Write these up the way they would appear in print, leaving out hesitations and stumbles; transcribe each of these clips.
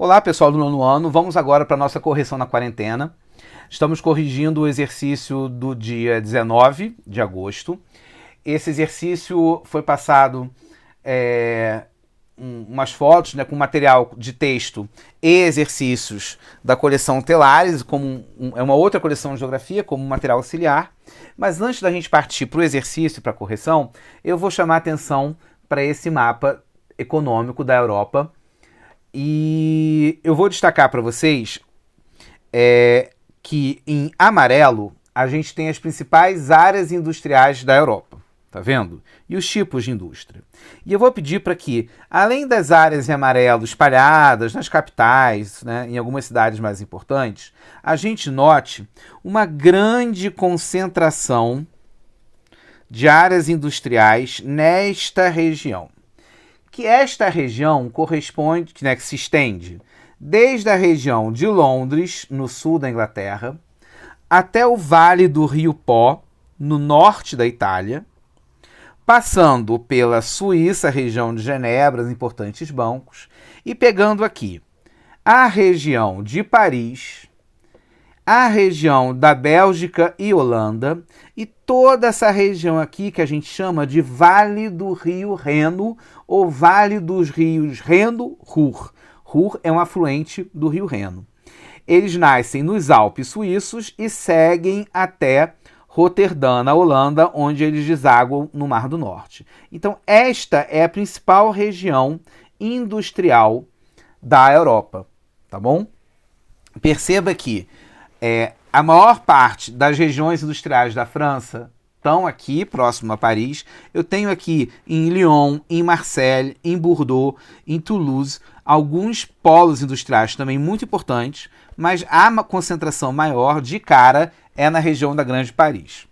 Olá, pessoal do nono ano. Vamos agora para a nossa correção na quarentena. Estamos corrigindo o exercício do dia 19 de agosto. Esse exercício foi passado umas fotos, com material de texto e exercícios da coleção Telares, é uma outra coleção de geografia, como material auxiliar. Mas antes da gente partir para o exercício e para a correção, eu vou chamar a atenção para esse mapa econômico da Europa. E eu vou destacar para vocês que em amarelo a gente tem as principais áreas industriais da Europa, tá vendo? E os tipos de indústria. E eu vou pedir para que, além das áreas em amarelo espalhadas nas capitais, em algumas cidades mais importantes, a gente note uma grande concentração de áreas industriais nesta região. Que esta região corresponde, que se estende desde a região de Londres, no sul da Inglaterra, até o Vale do Rio Pó, no norte da Itália, passando pela Suíça, região de Genebra, os importantes bancos, e pegando aqui a região de Paris, a região da Bélgica e Holanda, e toda essa região aqui que a gente chama de Vale do Rio Reno, ou Vale dos Rios Reno-Ruhr. Ruhr é um afluente do Rio Reno. Eles nascem nos Alpes suíços e seguem até Roterdã, na Holanda, onde eles desaguam no Mar do Norte. Então, esta é a principal região industrial da Europa, tá bom? Perceba que a maior parte das regiões industriais da França estão aqui, próximo a Paris. Eu tenho aqui em Lyon, em Marseille, em Bordeaux, em Toulouse, alguns polos industriais também muito importantes, mas a concentração maior, de cara, é na região da Grande Paris.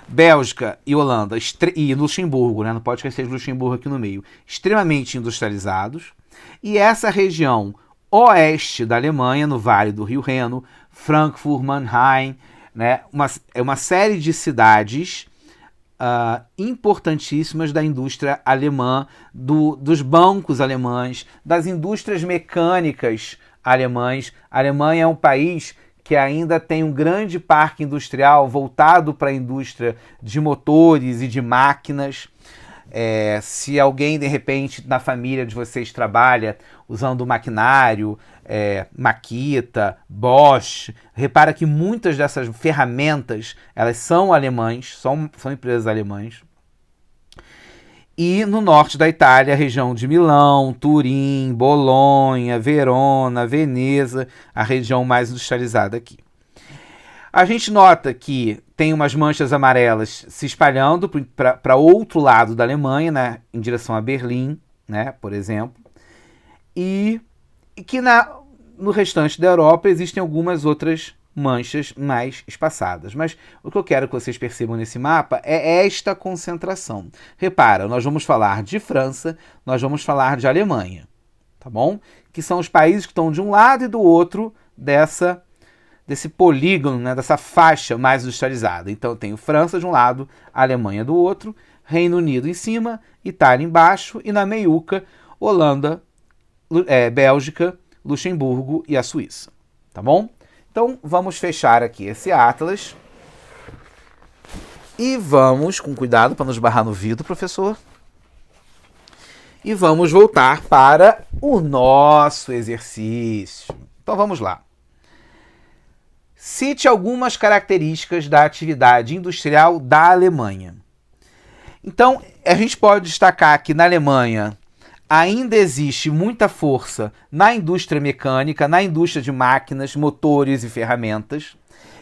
Bélgica e Holanda, e Luxemburgo, não pode esquecer de Luxemburgo aqui no meio, extremamente industrializados. E essa região oeste da Alemanha, no Vale do Rio Reno, Frankfurt, Mannheim, uma série de cidades importantíssimas da indústria alemã, dos bancos alemães, das indústrias mecânicas alemãs. A Alemanha é um país que ainda tem um grande parque industrial voltado para a indústria de motores e de máquinas. Se alguém, de repente, na família de vocês trabalha usando maquinário, Makita, Bosch, repara que muitas dessas ferramentas elas são alemãs, são empresas alemãs. E no norte da Itália, a região de Milão, Turim, Bolonha, Verona, Veneza, a região mais industrializada aqui. A gente nota que tem umas manchas amarelas se espalhando para outro lado da Alemanha, em direção a Berlim, por exemplo. E que no restante da Europa existem algumas outras manchas mais espaçadas. Mas o que eu quero que vocês percebam nesse mapa é esta concentração. Repara, nós vamos falar de França, nós vamos falar de Alemanha, tá bom? Que são os países que estão de um lado e do outro desse polígono, dessa faixa mais industrializada. Então eu tenho França de um lado, Alemanha do outro, Reino Unido em cima, Itália embaixo e na meiuca, Holanda, Bélgica, Luxemburgo e a Suíça, tá bom? Então vamos fechar aqui esse atlas e vamos, com cuidado para não esbarrar no vidro, professor, e vamos voltar para o nosso exercício. Então vamos lá. Cite algumas características da atividade industrial da Alemanha. Então, a gente pode destacar que na Alemanha ainda existe muita força na indústria mecânica, na indústria de máquinas, motores e ferramentas.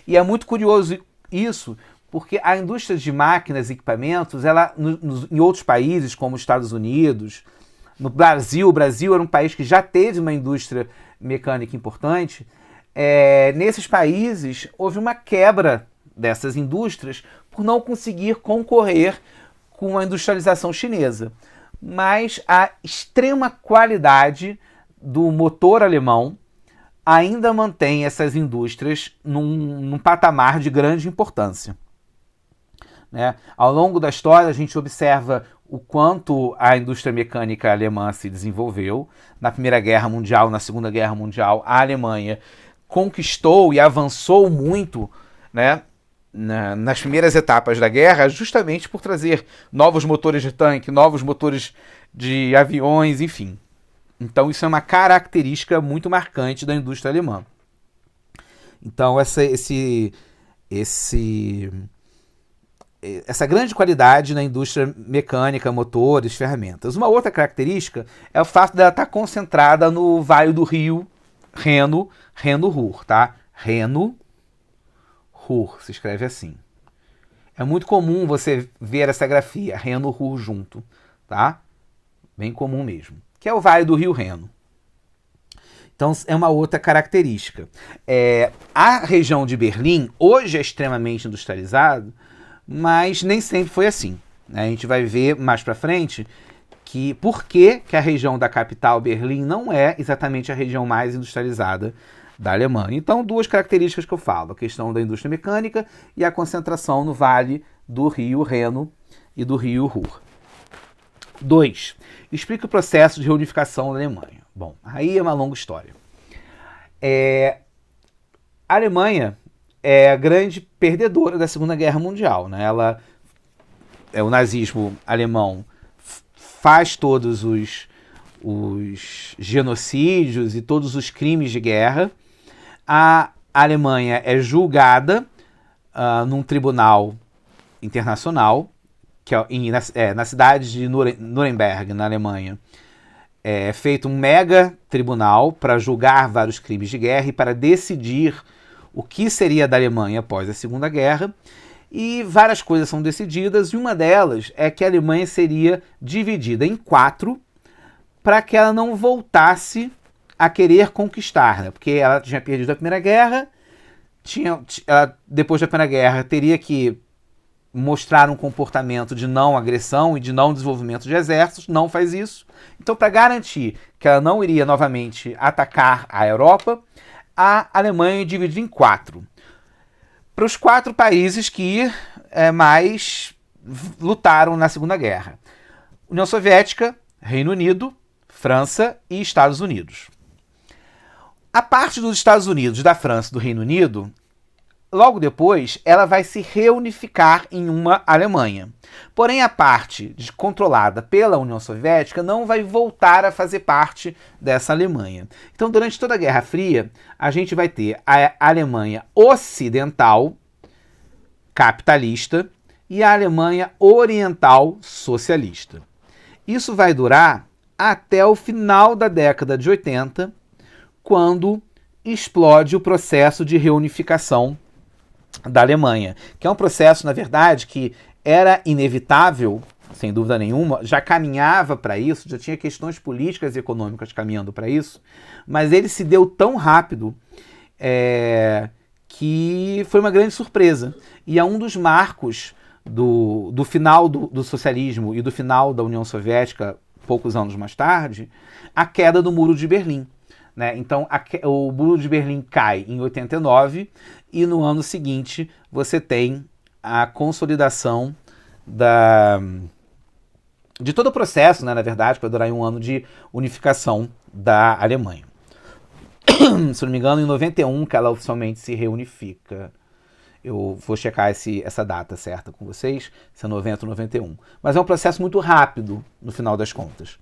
E é muito curioso isso, porque a indústria de máquinas e equipamentos, em outros países, como os Estados Unidos, no Brasil, o Brasil era um país que já teve uma indústria mecânica importante. Nesses países houve uma quebra dessas indústrias por não conseguir concorrer com a industrialização chinesa. Mas a extrema qualidade do motor alemão ainda mantém essas indústrias num patamar de grande importância. Ao longo da história, a gente observa o quanto a indústria mecânica alemã se desenvolveu. Na Primeira Guerra Mundial, na Segunda Guerra Mundial, a Alemanha conquistou e avançou muito, né, nas primeiras etapas da guerra, justamente por trazer novos motores de tanque, novos motores de aviões, enfim. Então isso é uma característica muito marcante da indústria alemã. Então essa grande qualidade na indústria mecânica, motores, ferramentas. Uma outra característica é o fato dela estar concentrada no Vale do Rio Reno-Ruhr, tá? Reno-Ruhr, se escreve assim. É muito comum você ver essa grafia, Reno-Ruhr junto, tá? Bem comum mesmo. Que é o Vale do Rio Reno. Então, é uma outra característica. A região de Berlim, hoje é extremamente industrializada, mas nem sempre foi assim, né? A gente vai ver mais para frente por que a região da capital, Berlim, não é exatamente a região mais industrializada da Alemanha. Então, duas características que eu falo, a questão da indústria mecânica e a concentração no Vale do Rio Reno e do Rio Ruhr. 2. Explica o processo de reunificação da Alemanha. Bom, aí é uma longa história. A Alemanha é a grande perdedora da Segunda Guerra Mundial, né? O nazismo alemão faz todos os genocídios e todos os crimes de guerra. A Alemanha é julgada num tribunal internacional, que na cidade de Nuremberg, na Alemanha. É feito um mega tribunal para julgar vários crimes de guerra e para decidir o que seria da Alemanha após a Segunda Guerra. E várias coisas são decididas, e uma delas é que a Alemanha seria dividida em 4 para que ela não voltasse a querer conquistar, né? Porque ela tinha perdido a Primeira Guerra, depois da Primeira Guerra teria que mostrar um comportamento de não agressão e de não desenvolvimento de exércitos, não faz isso. Então, para garantir que ela não iria novamente atacar a Europa, a Alemanha é dividida em 4. Para os 4 países que mais lutaram na Segunda Guerra: União Soviética, Reino Unido, França e Estados Unidos. A parte dos Estados Unidos, da França e do Reino Unido, logo depois, ela vai se reunificar em uma Alemanha. Porém, a parte controlada pela União Soviética não vai voltar a fazer parte dessa Alemanha. Então, durante toda a Guerra Fria, a gente vai ter a Alemanha ocidental, capitalista, e a Alemanha oriental, socialista. Isso vai durar até o final da década de 80, quando explode o processo de reunificação da Alemanha, que é um processo, na verdade, que era inevitável, sem dúvida nenhuma, já caminhava para isso, já tinha questões políticas e econômicas caminhando para isso, mas ele se deu tão rápido que foi uma grande surpresa. E é um dos marcos do final do socialismo e do final da União Soviética, poucos anos mais tarde, a queda do Muro de Berlim. Né? Então, o Muro de Berlim cai em 89 e no ano seguinte você tem a consolidação de todo o processo, né, na verdade, que vai durar um ano de unificação da Alemanha. Se não me engano, em 91 que ela oficialmente se reunifica. Eu vou checar essa data certa com vocês, se é 90 ou 91. Mas é um processo muito rápido, no final das contas.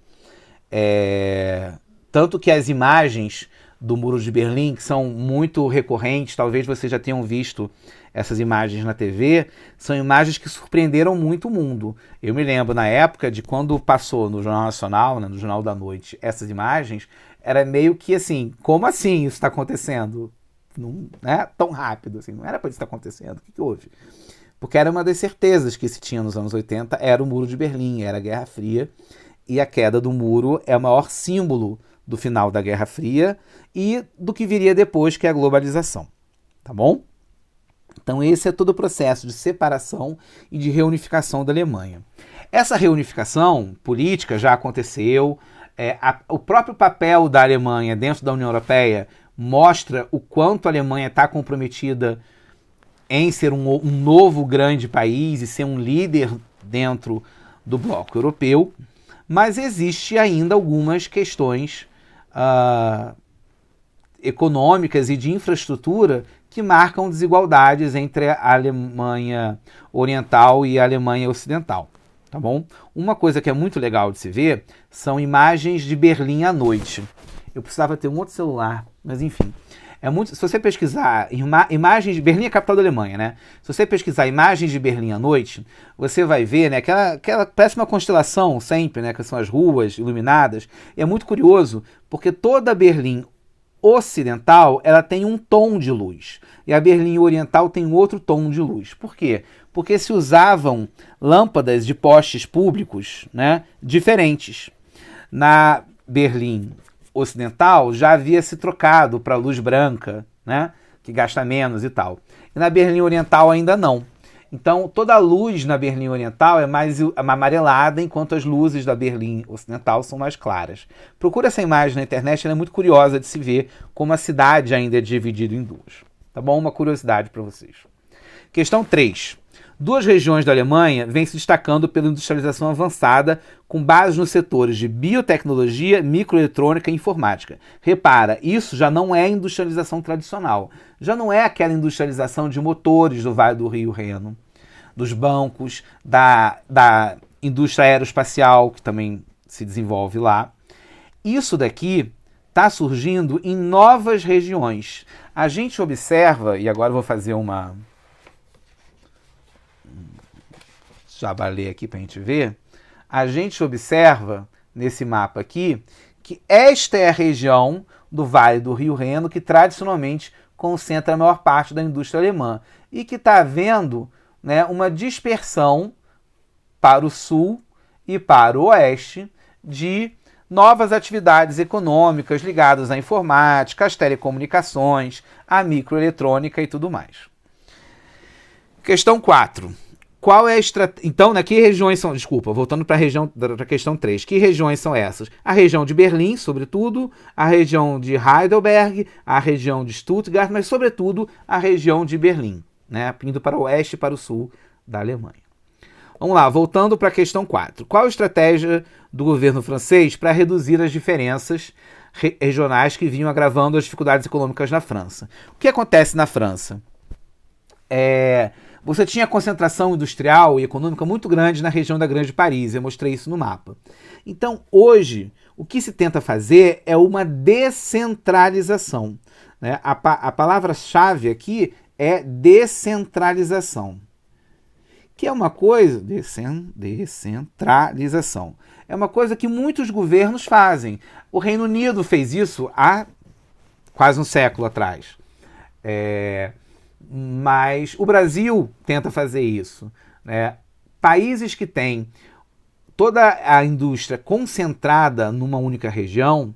Tanto que as imagens do Muro de Berlim, que são muito recorrentes, talvez vocês já tenham visto essas imagens na TV, são imagens que surpreenderam muito o mundo. Eu me lembro, na época, de quando passou no Jornal Nacional, né, no Jornal da Noite, essas imagens, era meio que assim, como assim isso está acontecendo? Não é tão rápido, assim, não era para isso estar acontecendo, o que houve? Porque era uma das certezas que se tinha nos anos 80, era o Muro de Berlim, era a Guerra Fria, e a queda do muro é o maior símbolo do final da Guerra Fria e do que viria depois, que é a globalização. Tá bom? Então esse é todo o processo de separação e de reunificação da Alemanha. Essa reunificação política já aconteceu, o próprio papel da Alemanha dentro da União Europeia mostra o quanto a Alemanha está comprometida em ser um novo grande país e ser um líder dentro do bloco europeu, mas existe ainda algumas questões econômicas e de infraestrutura que marcam desigualdades entre a Alemanha Oriental e a Alemanha Ocidental, tá bom? Uma coisa que é muito legal de se ver são imagens de Berlim à noite. Eu precisava ter um outro celular, mas enfim. Se você pesquisar imagens de Berlim, é a capital da Alemanha, né? Se você pesquisar imagens de Berlim à noite, você vai ver, né, aquela parece uma constelação sempre, né, que são as ruas iluminadas. E é muito curioso, porque toda Berlim ocidental, ela tem um tom de luz. E a Berlim oriental tem outro tom de luz. Por quê? Porque se usavam lâmpadas de postes públicos, né, diferentes. Na Berlim ocidental já havia se trocado para luz branca, né, que gasta menos e tal. E na Berlim oriental ainda não. Então toda a luz na Berlim oriental é mais amarelada, enquanto as luzes da Berlim ocidental são mais claras. Procura essa imagem na internet, ela é muito curiosa de se ver como a cidade ainda é dividida em duas. Tá bom? Uma curiosidade para vocês. Questão 3. Duas regiões da Alemanha vêm se destacando pela industrialização avançada, com base nos setores de biotecnologia, microeletrônica e informática. Repara, isso já não é industrialização tradicional. Já não é aquela industrialização de motores do Vale do Rio Reno, dos bancos, da indústria aeroespacial, que também se desenvolve lá. Isso daqui está surgindo em novas regiões. A gente observa, e agora eu vou fazer uma... já balei aqui para a gente ver, a gente observa nesse mapa aqui que esta é a região do Vale do Rio Reno que tradicionalmente concentra a maior parte da indústria alemã e que está havendo, né, uma dispersão para o sul e para o oeste de novas atividades econômicas ligadas à informática, às telecomunicações, à microeletrônica e tudo mais. Questão 4. Qual é a estratégia? Então, né, que regiões são... Desculpa, voltando para a questão 3. Que regiões são essas? A região de Berlim, sobretudo, a região de Heidelberg, a região de Stuttgart, mas, sobretudo, a região de Berlim, né, indo para o oeste e para o sul da Alemanha. Vamos lá, voltando para a questão 4. Qual a estratégia do governo francês para reduzir as diferenças regionais que vinham agravando as dificuldades econômicas na França? O que acontece na França? Você tinha concentração industrial e econômica muito grande na região da Grande Paris, eu mostrei isso no mapa. Então, hoje, o que se tenta fazer é uma descentralização, né? A palavra-chave aqui é descentralização, que é uma coisa... Descentralização. É uma coisa que muitos governos fazem. O Reino Unido fez isso há quase um século atrás. Mas o Brasil tenta fazer isso, né? Países que têm toda a indústria concentrada numa única região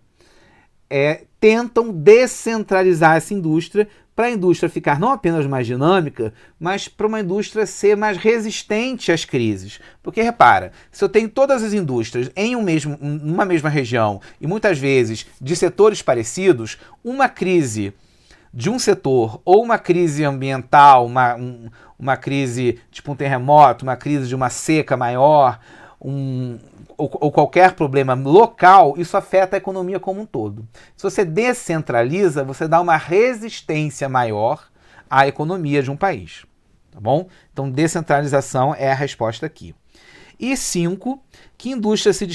tentam descentralizar essa indústria para a indústria ficar não apenas mais dinâmica, mas para uma indústria ser mais resistente às crises. Porque, repara, se eu tenho todas as indústrias em uma mesma região e muitas vezes de setores parecidos, uma crise de um setor, ou uma crise ambiental, uma crise tipo um terremoto, uma crise de uma seca maior, ou qualquer problema local, isso afeta a economia como um todo. Se você descentraliza, você dá uma resistência maior à economia de um país. Tá bom? Então, descentralização é a resposta aqui. E 5, que indústrias se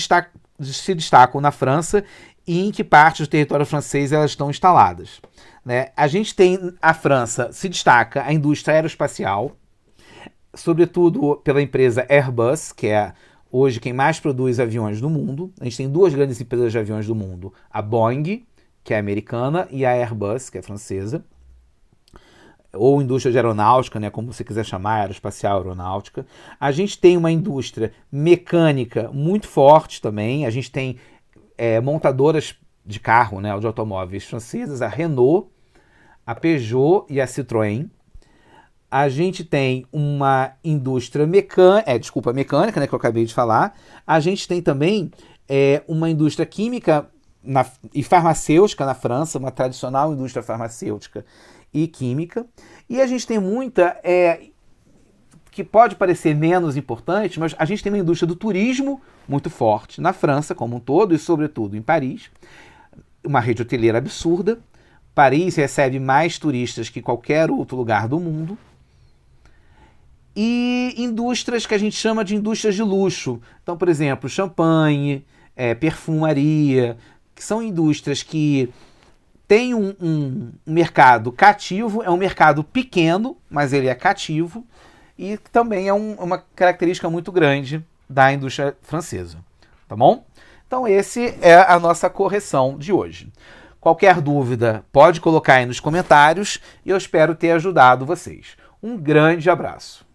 destacam na França e em que parte do território francês elas estão instaladas. Né? A gente tem a França, se destaca a indústria aeroespacial, sobretudo pela empresa Airbus, que é hoje quem mais produz aviões do mundo. A gente tem duas grandes empresas de aviões do mundo, a Boeing, que é americana, e a Airbus, que é francesa, ou indústria de aeronáutica, né, como você quiser chamar, aeroespacial, aeronáutica. A gente tem uma indústria mecânica muito forte também, a gente tem montadoras de carro, né, de automóveis francesas, a Renault, a Peugeot e a Citroën. A gente tem uma indústria mecânica, né, que eu acabei de falar. A gente tem também uma indústria química e farmacêutica na França, uma tradicional indústria farmacêutica e química. E a gente tem muita que pode parecer menos importante, mas a gente tem uma indústria do turismo muito forte na França como um todo e sobretudo em Paris, uma rede hoteleira absurda. Paris recebe mais turistas que qualquer outro lugar do mundo. E indústrias que a gente chama de indústrias de luxo. Então, por exemplo, champanhe, perfumaria, que são indústrias que têm um mercado cativo, é um mercado pequeno, mas ele é cativo, e também é uma característica muito grande da indústria francesa. Tá bom? Então, esse é a nossa correção de hoje. Qualquer dúvida, pode colocar aí nos comentários e eu espero ter ajudado vocês. Um grande abraço.